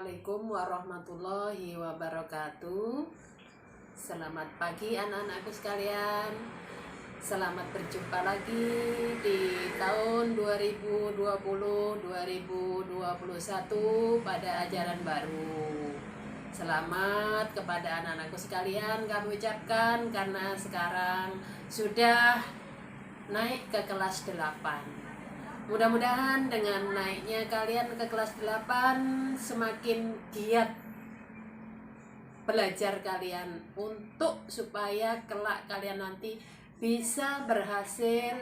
Assalamualaikum warahmatullahi wabarakatuh. Selamat pagi anak-anakku sekalian. Selamat berjumpa lagi di tahun 2020-2021 pada ajaran baru. Selamat kepada anak-anakku sekalian kami ucapkan karena sekarang sudah naik ke kelas 8. Mudah-mudahan dengan naiknya kalian ke kelas 8 semakin giat belajar kalian untuk supaya kelak kalian nanti bisa berhasil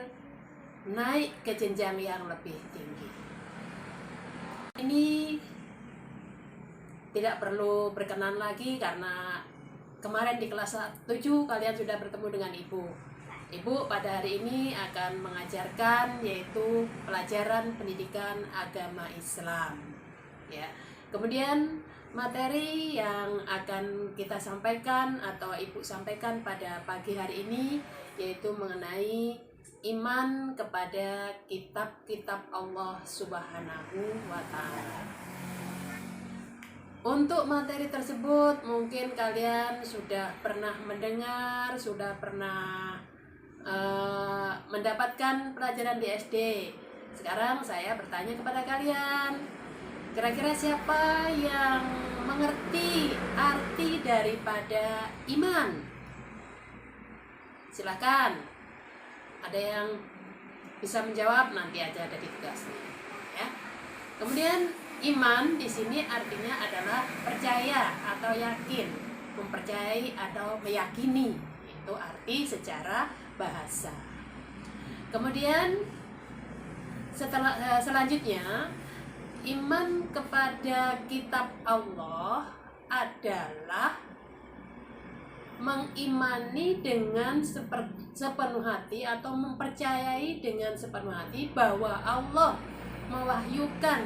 naik ke jenjang yang lebih tinggi. Ini tidak perlu berkenan lagi karena kemarin di kelas 7 kalian sudah bertemu dengan ibu. Ibu pada hari ini akan mengajarkan yaitu pelajaran pendidikan agama Islam. Ya. Kemudian materi yang akan kita sampaikan atau Ibu sampaikan pada pagi hari ini yaitu mengenai iman kepada kitab-kitab Allah Subhanahu wa Ta'ala. Untuk materi tersebut mungkin kalian sudah pernah mendengar, sudah pernah mendapatkan pelajaran di SD. Sekarang saya bertanya kepada kalian, kira-kira siapa yang mengerti arti daripada iman? Silakan. Ada yang bisa menjawab, nanti aja ada di tugasnya. Ya. Kemudian iman di sini artinya adalah percaya atau yakin, mempercayai atau meyakini. Itu arti secara bahasa. Kemudian selanjutnya iman kepada kitab Allah adalah mengimani dengan sepenuh hati atau mempercayai dengan sepenuh hati bahwa Allah mewahyukan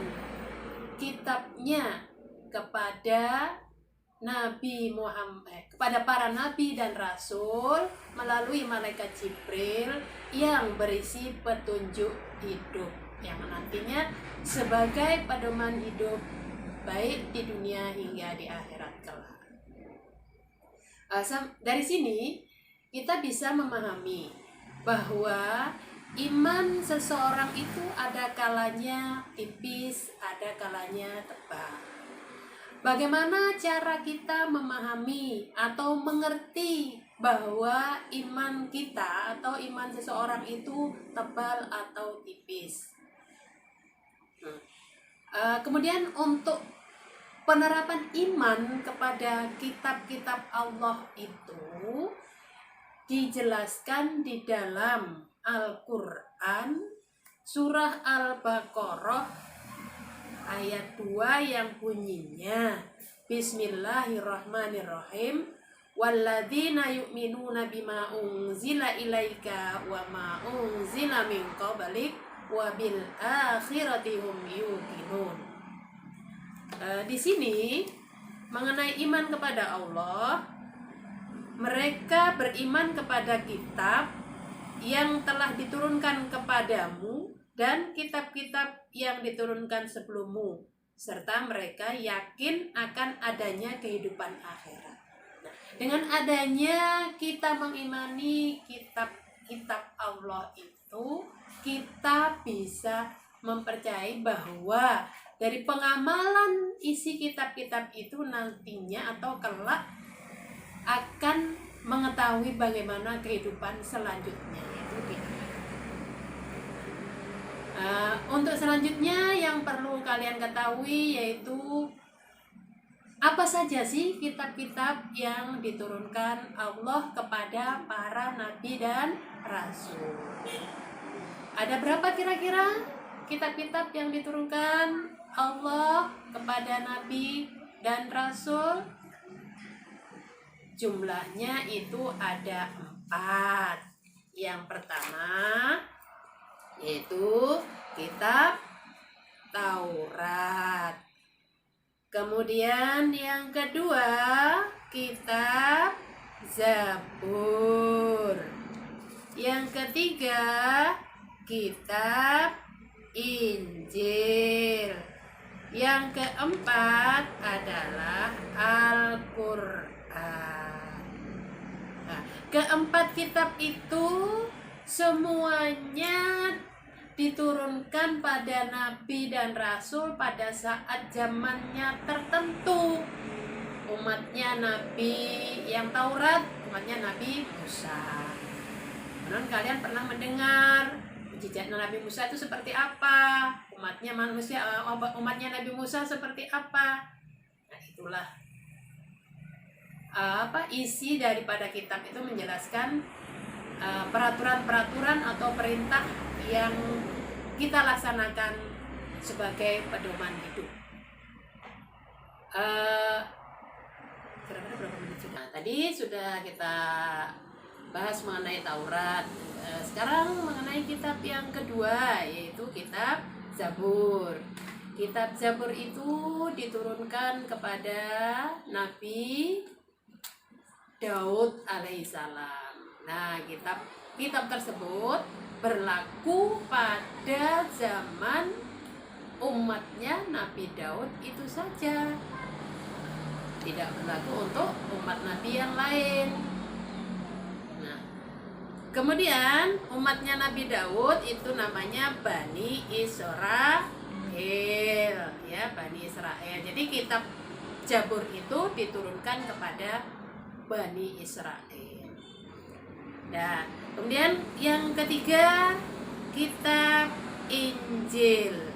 kitabnya kepada Nabi Muhammad, kepada para nabi dan rasul melalui malaikat Jibril yang berisi petunjuk hidup yang nantinya sebagai pedoman hidup baik di dunia hingga di akhirat kelak. Dari sini kita bisa memahami bahwa iman seseorang itu ada kalanya tipis, ada kalanya tebal. Bagaimana cara kita memahami atau mengerti bahwa iman kita atau iman seseorang itu tebal atau tipis? Kemudian untuk penerapan iman kepada kitab-kitab Allah itu dijelaskan di dalam Al-Quran surah Al-Baqarah ayat 2 yang bunyinya Bismillahirrahmanirrahim walladzina yu'minuna bima unzila ilaika wa ma unzila min qablik wa bil akhirati hum yuqinun. Di sini mengenai iman kepada Allah, mereka beriman kepada kitab yang telah diturunkan kepadamu dan kitab-kitab yang diturunkan sebelummu, serta mereka yakin akan adanya kehidupan akhirat. Nah, dengan adanya kita mengimani kitab-kitab Allah itu, kita bisa mempercayai bahwa dari pengamalan isi kitab-kitab itu nantinya atau kelak akan mengetahui bagaimana kehidupan selanjutnya itu untuk selanjutnya yang perlu kalian ketahui yaitu apa saja sih kitab-kitab yang diturunkan Allah kepada para nabi dan rasul. Ada berapa kira-kira kitab-kitab yang diturunkan Allah kepada nabi dan rasul? Jumlahnya itu ada 4. Yang pertama yaitu kitab Taurat. Kemudian yang kedua kitab Zabur. Yang ketiga kitab Injil. Yang keempat adalah Al-Quran. Nah, keempat kitab itu semuanya diturunkan pada nabi dan rasul pada saat zamannya tertentu. Umatnya nabi yang Taurat, umatnya Nabi Musa. Menurut kalian pernah mendengar mujizat Nabi Musa itu seperti apa? Umatnya Nabi Musa seperti apa? Nah, itulah isi daripada kitab itu menjelaskan peraturan-peraturan atau perintah yang kita laksanakan sebagai pedoman hidup. Kira-kira berapa menit sudah? Nah, tadi sudah kita bahas mengenai Taurat. Sekarang mengenai kitab yang kedua, yaitu kitab Zabur. Kitab Zabur itu diturunkan kepada Nabi Daud alaihissalam. Nah, kitab tersebut berlaku pada zaman umatnya Nabi Daud itu saja, tidak berlaku untuk umat Nabi yang lain. Nah, kemudian umatnya Nabi Daud itu namanya Bani Israel, ya, Bani Israel. Jadi kitab Zabur itu diturunkan kepada Bani Israel. Nah, kemudian yang ketiga, kitab Injil.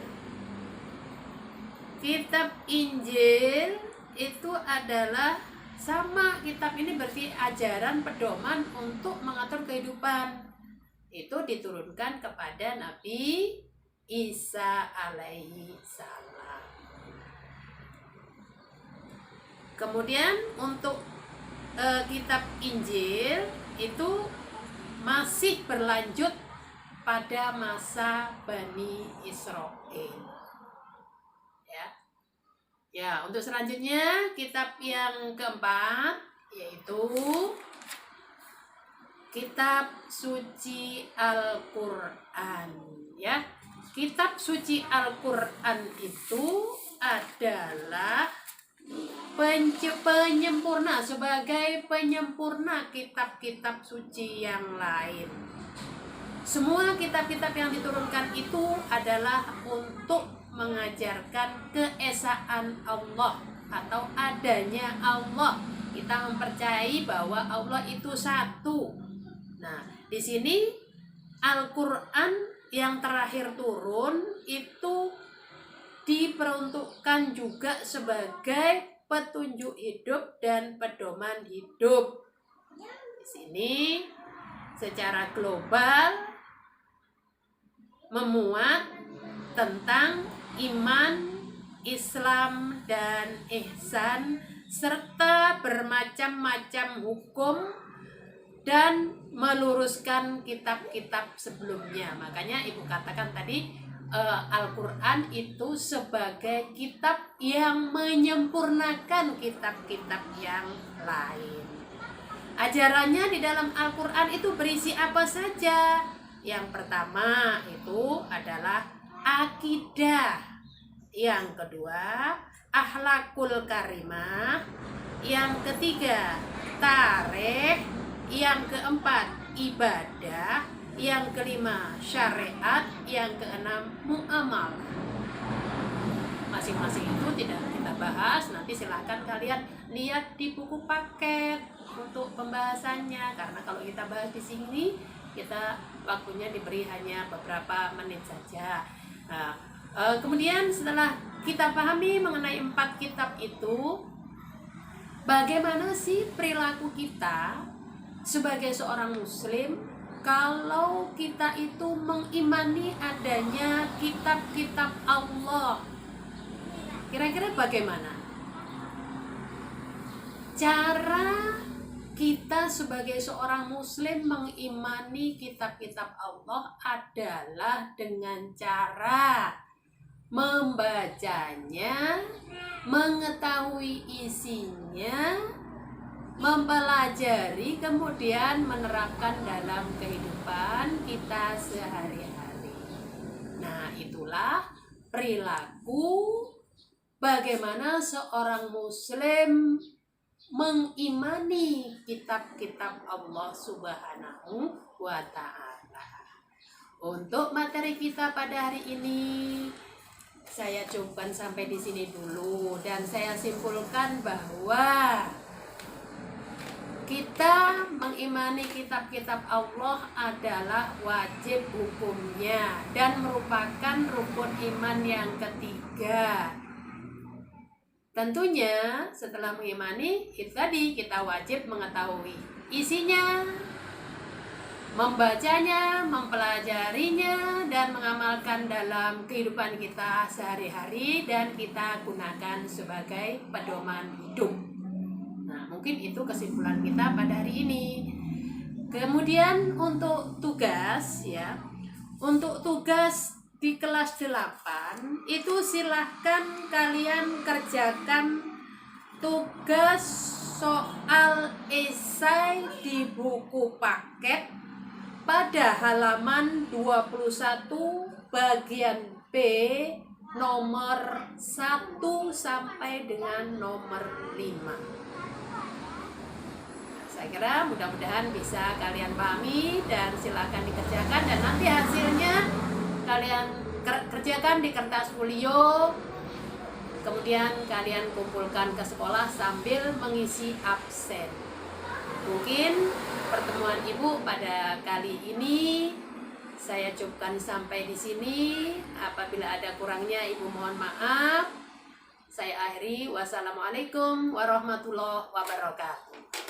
Kitab Injil itu adalah sama, kitab ini berarti ajaran pedoman untuk mengatur kehidupan. Itu diturunkan kepada Nabi Isa alaihi salam. Kemudian untuk kitab Injil itu masih berlanjut pada masa Bani Israel. Ya, untuk selanjutnya kitab yang keempat yaitu kitab suci Al-Qur'an, ya. Kitab suci Al-Qur'an itu adalah penyempurna, sebagai penyempurna kitab-kitab suci yang lain. Semua kitab-kitab yang diturunkan itu adalah untuk mengajarkan keesaan Allah atau adanya Allah. Kita mempercayai bahwa Allah itu satu. Nah, di sini Al-Qur'an yang terakhir turun itu diperuntukkan juga sebagai petunjuk hidup dan pedoman hidup. Di sini secara global memuat tentang iman, Islam, dan ihsan, serta bermacam-macam hukum dan meluruskan kitab-kitab sebelumnya. Makanya Ibu katakan tadi Al-Quran itu sebagai kitab yang menyempurnakan kitab-kitab yang lain. Ajarannya di dalam Al-Quran itu berisi apa saja? Yang pertama itu adalah akidah. Yang kedua, akhlakul karimah. Yang ketiga, tarikh. Yang keempat, ibadah. Yang kelima, syariat. Yang keenam, muamalah. Masing-masing itu tidak kita bahas. Nanti silahkan kalian lihat di buku paket untuk pembahasannya. Karena kalau kita bahas di sini, kita waktunya diberi hanya beberapa menit saja. Nah, kemudian setelah kita pahami mengenai 4 kitab itu, bagaimana sih perilaku kita sebagai seorang muslim kalau kita itu mengimani adanya kitab-kitab Allah? Kira-kira bagaimana cara kita sebagai seorang muslim mengimani kitab-kitab Allah? Adalah dengan cara membacanya, mengetahui isinya, mempelajari, kemudian menerapkan dalam kehidupan kita sehari-hari. Nah, itulah perilaku bagaimana seorang muslim mengimani kitab-kitab Allah Subhanahu wa Ta'ala. Untuk materi kita pada hari ini saya cukupkan sampai di sini dulu, dan saya simpulkan bahwa kita mengimani kitab-kitab Allah adalah wajib hukumnya dan merupakan rukun iman yang ketiga. Tentunya setelah mengimani itu tadi, kita wajib mengetahui isinya, membacanya, mempelajarinya, dan mengamalkan dalam kehidupan kita sehari-hari dan kita gunakan sebagai pedoman hidup. Nah, mungkin itu kesimpulan kita pada hari ini. Kemudian untuk tugas ya, untuk tugas di kelas 8 itu silahkan kalian kerjakan tugas soal esai di buku paket pada halaman 21 bagian B nomor 1 sampai dengan nomor 5. Saya kira mudah-mudahan bisa kalian pahami dan silakan dikerjakan, dan nanti hasilnya kalian kerjakan di kertas folio, kemudian kalian kumpulkan ke sekolah sambil mengisi absen. Mungkin pertemuan Ibu pada kali ini saya cukupkan sampai di sini. Apabila ada kurangnya Ibu mohon maaf. Saya akhiri. Wassalamualaikum warahmatullahi wabarakatuh.